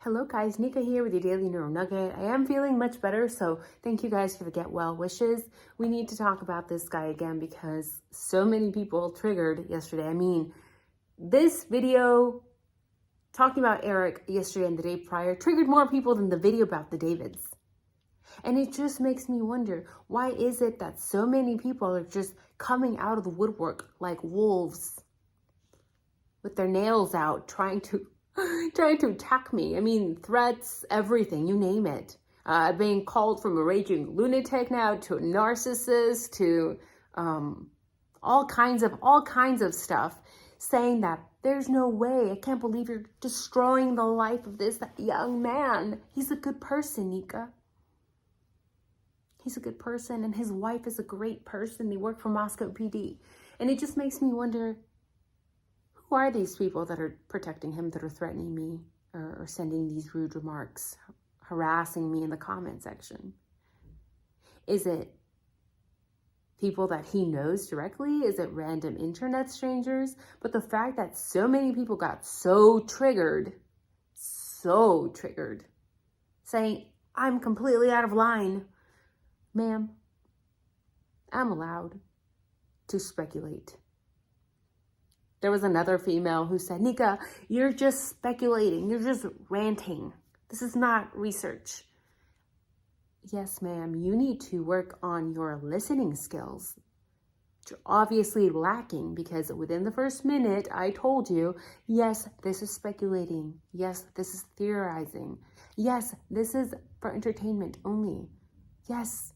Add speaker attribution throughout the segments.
Speaker 1: Hello guys, Nika here with your Daily Neuro Nugget. I am feeling much better, so thank you guys for the get well wishes. We need to talk about this guy again because so many people triggered yesterday. I mean, this video talking about Eric yesterday and the day prior triggered more people than the video about the Davids. And it just makes me wonder, why is it that so many people are just coming out of the woodwork like wolves with their nails out trying to attack me? I mean, threats, everything, you name it. Being called from a raging lunatic now to a narcissist to all kinds of stuff, saying that there's no way, I can't believe you're destroying the life of this young man. He's a good person, Nika. He's a good person, and his wife is a great person. They work for Moscow PD. And it just makes me wonder, who are these people that are protecting him, that are threatening me or sending these rude remarks, harassing me in the comment section? Is it people that he knows directly? Is it random internet strangers? But the fact that so many people got so triggered, saying, I'm completely out of line. Ma'am, I'm allowed to speculate. There was another female who said, Nika, you're just speculating. You're just ranting. This is not research. Yes, ma'am, you need to work on your listening skills, which are obviously lacking, because within the first minute, I told you, yes, this is speculating. Yes, this is theorizing. Yes, this is for entertainment only. Yes,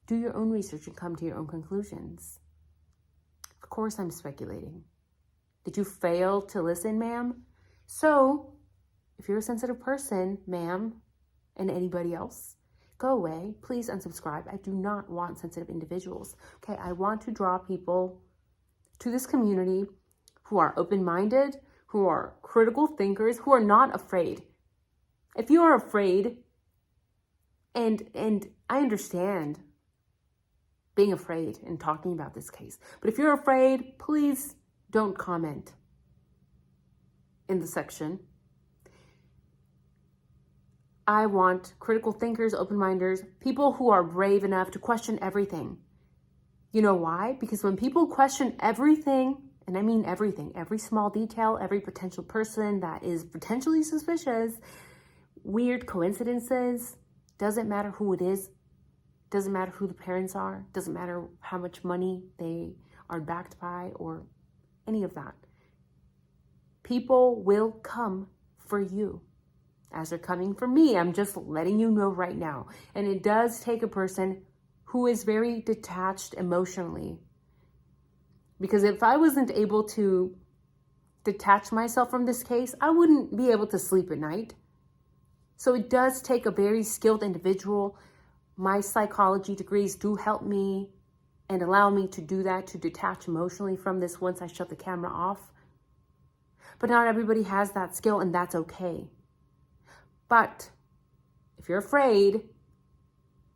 Speaker 1: do your own research and come to your own conclusions. Of course I'm speculating. Did you fail to listen, ma'am? So, if you're a sensitive person, ma'am, and anybody else, go away. Please unsubscribe. I do not want sensitive individuals. Okay, I want to draw people to this community who are open-minded, who are critical thinkers, who are not afraid. If you are afraid, and I understand being afraid and talking about this case, but if you're afraid, please don't comment in the section. I want critical thinkers, open-minders, people who are brave enough to question everything. You know why? Because when people question everything, and I mean everything, every small detail, every potential person that is potentially suspicious, weird coincidences, doesn't matter who it is, doesn't matter who the parents are, doesn't matter how much money they are backed by or any of that. People will come for you as they're coming for me. I'm just letting you know right now. And it does take a person who is very detached emotionally. Because if I wasn't able to detach myself from this case, I wouldn't be able to sleep at night. So it does take a very skilled individual. My psychology degrees do help me and allow me to do that, to detach emotionally from this once I shut the camera off. But not everybody has that skill, and that's okay. But if you're afraid,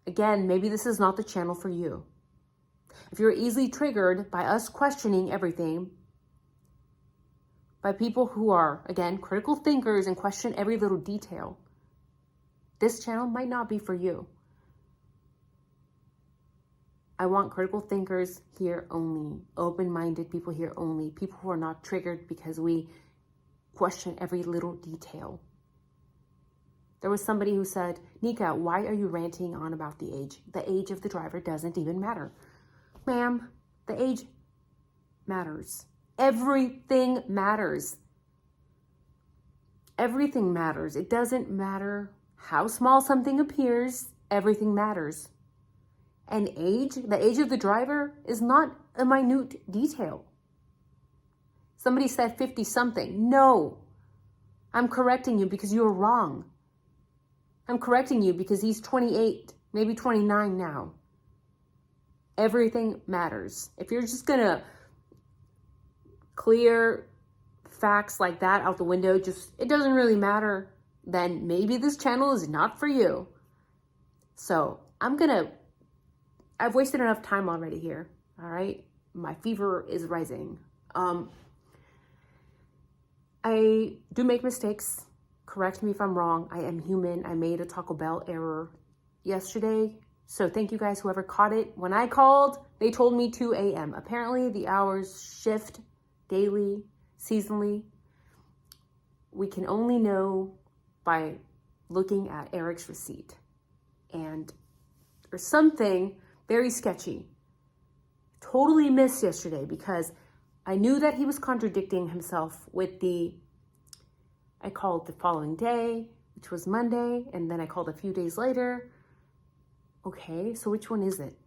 Speaker 1: again, maybe this is not the channel for you. If you're easily triggered by us questioning everything, by people who are, again, critical thinkers and question every little detail, this channel might not be for you. I want critical thinkers here only, open-minded people here only, people who are not triggered because we question every little detail. There was somebody who said, Nika, why are you ranting on about the age? The age of the driver doesn't even matter. Ma'am, the age matters. Everything matters. Everything matters. It doesn't matter how small something appears. Everything matters. And age, the age of the driver, is not a minute detail. Somebody said 50 something. No, I'm correcting you because you're wrong. I'm correcting you because he's 28, maybe 29 now. Everything matters. If you're just gonna clear facts like that out the window, it doesn't really matter, then maybe this channel is not for you. So I've wasted enough time already here, all right? My fever is rising. I do make mistakes. correct me if I'm wrong. I am human. I made a Taco Bell error yesterday. So thank you guys, whoever caught it. When I called, they told me 2 a.m. Apparently the hours shift daily, seasonally. We can only know by looking at Eric's receipt. And there's something very sketchy. Totally missed yesterday because I knew that he was contradicting himself with I called the following day, which was Monday, and then I called a few days later. Okay, so which one is it?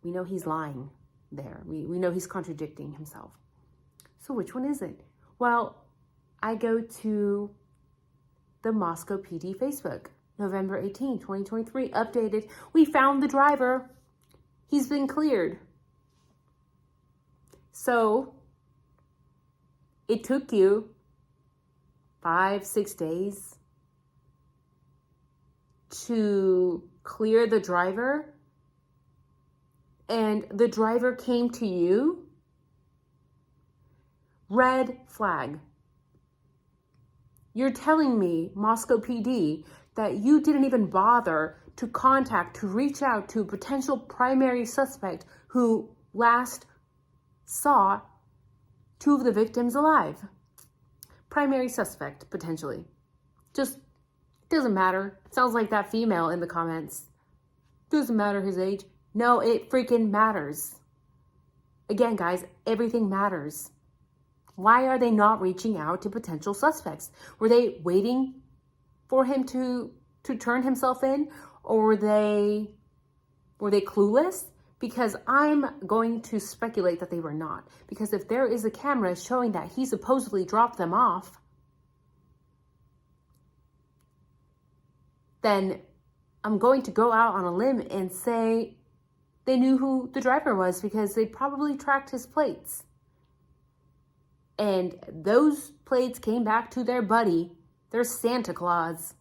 Speaker 1: We know he's lying there. We know he's contradicting himself. So which one is it? Well, I go to the Moscow PD Facebook, November 18, 2023, updated. We found the driver. He's been cleared. So it took you 5-6 days to clear the driver, and the driver came to you? Red flag. You're telling me, Moscow PD, that you didn't even bother to reach out to a potential primary suspect who last saw 2 of the victims alive. Primary suspect, potentially. Just doesn't matter. Sounds like that female in the comments. Doesn't matter his age. No, it freaking matters. Again, guys, everything matters. Why are they not reaching out to potential suspects? Were they waiting for him to turn himself in? Or were they clueless? Because I'm going to speculate that they were not. Because if there is a camera showing that he supposedly dropped them off, then I'm going to go out on a limb and say they knew who the driver was because they probably tracked his plates. And those plates came back to their buddy, their Santa Claus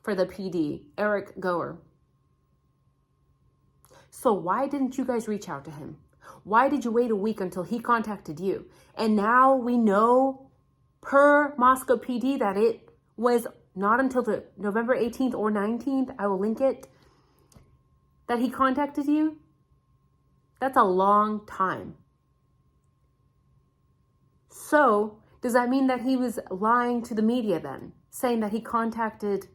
Speaker 1: for the PD, Eric Goer. So why didn't you guys reach out to him? Why did you wait a week until he contacted you? And now we know per Moscow PD that it was not until the November 18th or 19th, I will link it, that he contacted you. That's a long time. So does that mean that he was lying to the media then, saying that he contacted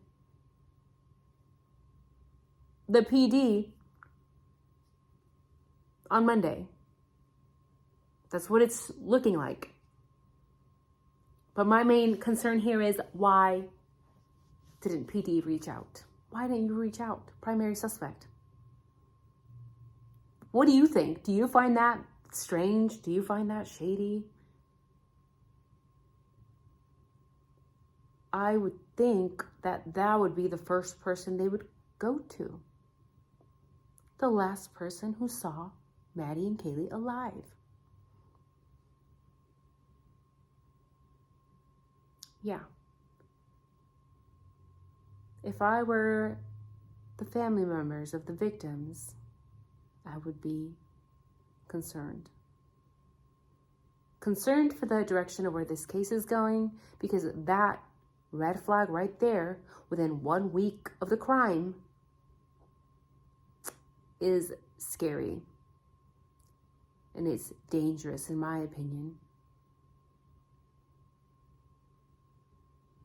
Speaker 1: the PD on Monday? That's what it's looking like. But my main concern here is, why didn't PD reach out? Why didn't you reach out? Primary suspect. What do you think? Do you find that strange? Do you find that shady? I would think that that would be the first person they would go to. The last person who saw Maddie and Kaylee alive. Yeah. If I were the family members of the victims, I would be concerned. Concerned for the direction of where this case is going, because that red flag right there within 1 week of the crime is scary. And it's dangerous, in my opinion.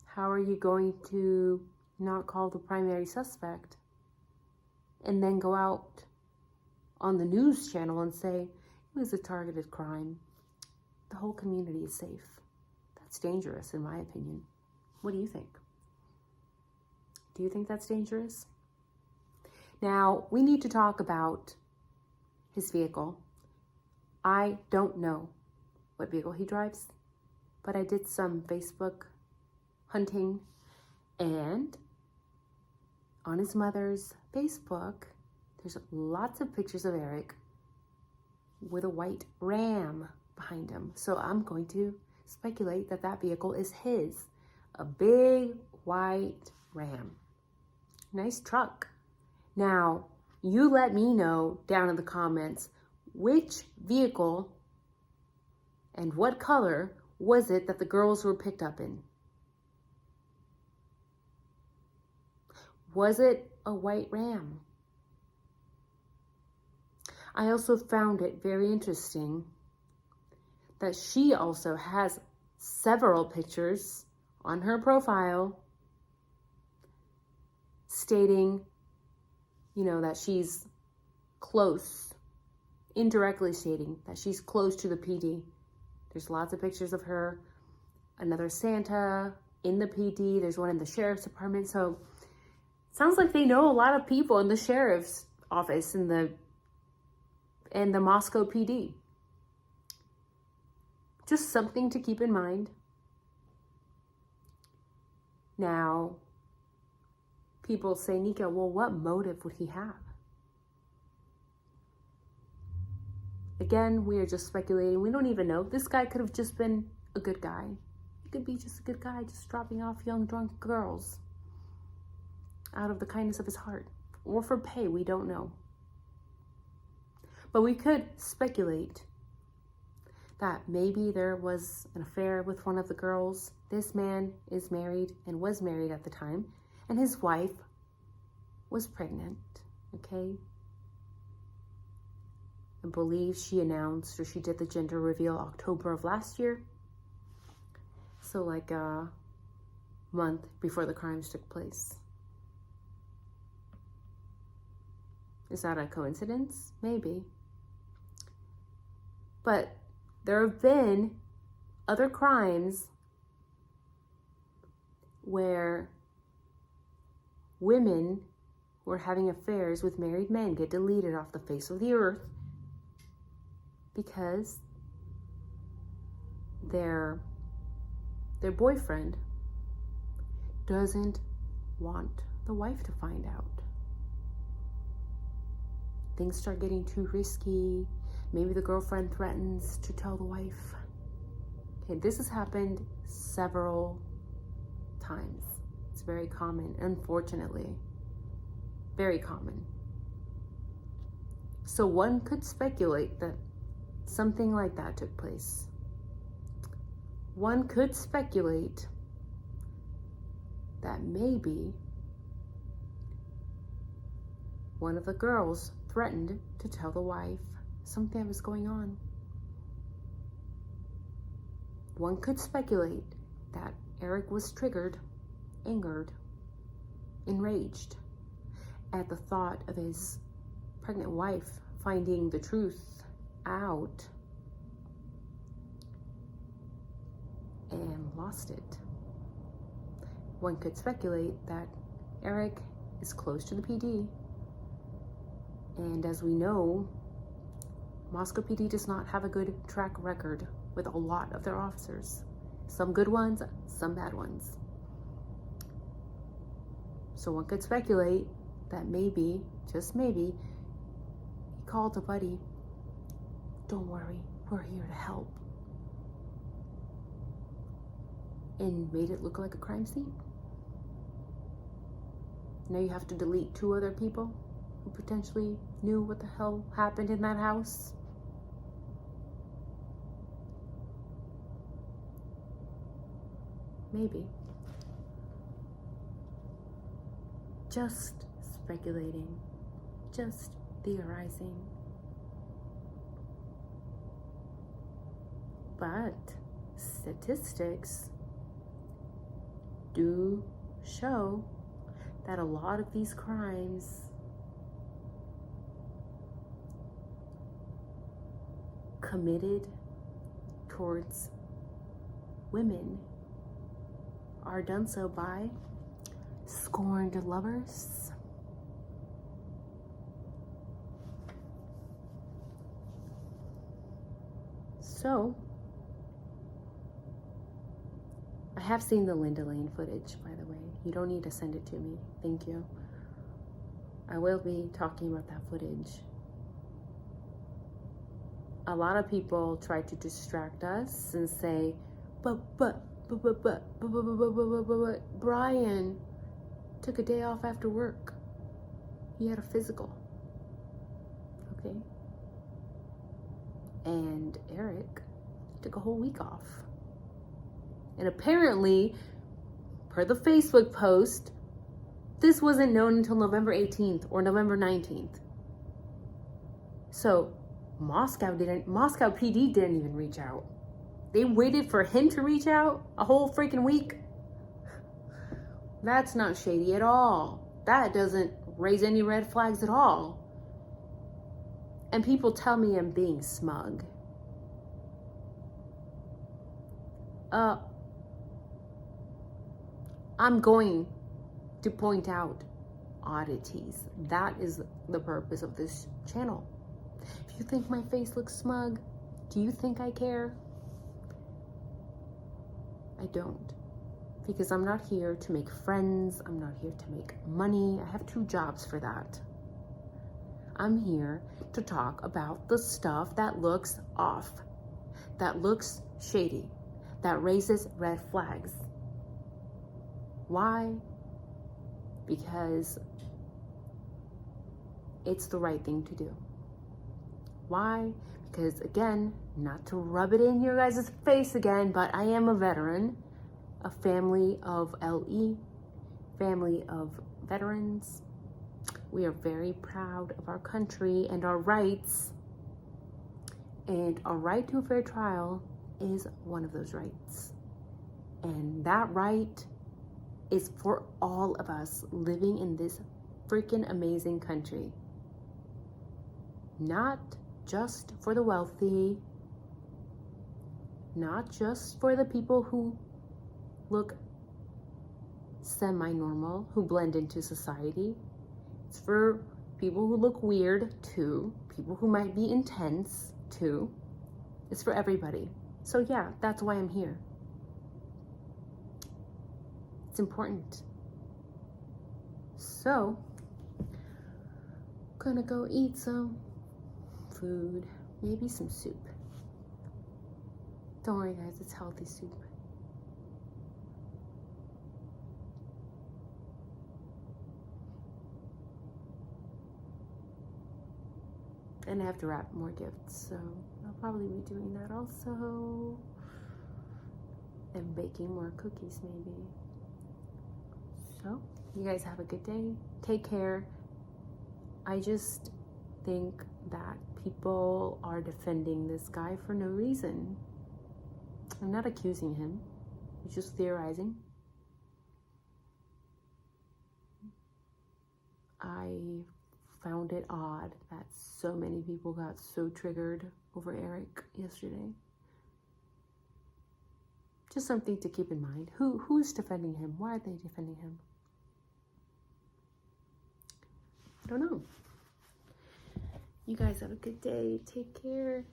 Speaker 1: How are you going to not call the primary suspect and then go out on the news channel and say it was a targeted crime? The whole community is safe. That's dangerous, in my opinion. What do you think? Do you think that's dangerous? Now, we need to talk about his vehicle. I don't know what vehicle he drives, but I did some Facebook hunting, and on his mother's Facebook, there's lots of pictures of Eric with a white Ram behind him. So I'm going to speculate that that vehicle is his. A big white Ram. Nice truck. Now, you let me know down in the comments which vehicle and what color was it that the girls were picked up in. Was it a white ram? I also found it very interesting that she also has several pictures on her profile stating, that she's close, indirectly stating that she's close to the PD. There's lots of pictures of her, another Santa in the PD. There's one in the sheriff's department. So it sounds like they know a lot of people in the sheriff's office and the Moscow PD. Just something to keep in mind. Now, people say, Nika, well, what motive would he have? Again, we are just speculating. We don't even know. This guy could have just been a good guy. He could be just a good guy, just dropping off young drunk girls out of the kindness of his heart. Or for pay, we don't know. But we could speculate that maybe there was an affair with one of the girls. This man is married and was married at the time, and his wife was pregnant, okay? I believe she announced, or she did the gender reveal October of last year. So like a month before the crimes took place. Is that a coincidence? Maybe. But there have been other crimes where women who are having affairs with married men get deleted off the face of the earth because their boyfriend doesn't want the wife to find out. Things start getting too risky. Maybe the girlfriend threatens to tell the wife. Okay, this has happened several times. It's very common, unfortunately. Very common. So one could speculate that something like that took place. One could speculate that maybe one of the girls threatened to tell the wife something that was going on. One could speculate that Eric was triggered, angered, enraged at the thought of his pregnant wife finding the truth out and lost it. One could speculate that Eric is close to the PD, and as we know, Moscow PD does not have a good track record with a lot of their officers. Some good ones, some bad ones. So one could speculate that maybe, just maybe, he called a buddy. Don't worry, we're here to help. And made it look like a crime scene. Now you have to delete 2 other people who potentially knew what the hell happened in that house. Maybe. Just speculating, just theorizing. But statistics do show that a lot of these crimes committed towards women are done so by scorned lovers. So, I have seen the Linda Lane footage, by the way. You don't need to send it to me. Thank you. I will be talking about that footage. A lot of people try to distract us and say, but Brian took a day off after work. He had a physical. Okay. And Eric took a whole week off. And apparently, per the Facebook post, This wasn't known until November 18th or November 19th. So Moscow PD didn't even reach out. They waited for him to reach out a whole freaking week. That's not shady at all. That doesn't raise any red flags at all. And people tell me I'm being smug. I'm going to point out oddities. That is the purpose of this channel. If you think my face looks smug, do you think I care? I don't. Because I'm not here to make friends. I'm not here to make money. I have 2 jobs for that. I'm here to talk about the stuff that looks off, that looks shady, that raises red flags. Why? Because it's the right thing to do. Why? Because again, not to rub it in your guys' face again, but I am a veteran, a family of LE, family of veterans. We are very proud of our country and our rights. And our right to a fair trial is one of those rights. And that right is for all of us living in this freaking amazing country. Not just for the wealthy, not just for the people who look semi-normal, who blend into society. It's for people who look weird too, people who might be intense too. It's for everybody. So yeah, that's why I'm here. It's important. So, gonna go eat some food, maybe some soup. Don't worry guys, it's healthy soup. And I have to wrap more gifts, so I'll probably be doing that also. And baking more cookies maybe. So, you guys have a good day. Take care. I just think that people are defending this guy for no reason. I'm not accusing him. I'm just theorizing. I found it odd that so many people got so triggered over Eric yesterday. Just something to keep in mind. Who's defending him? Why are they defending him? I don't know. You guys have a good day. Take care.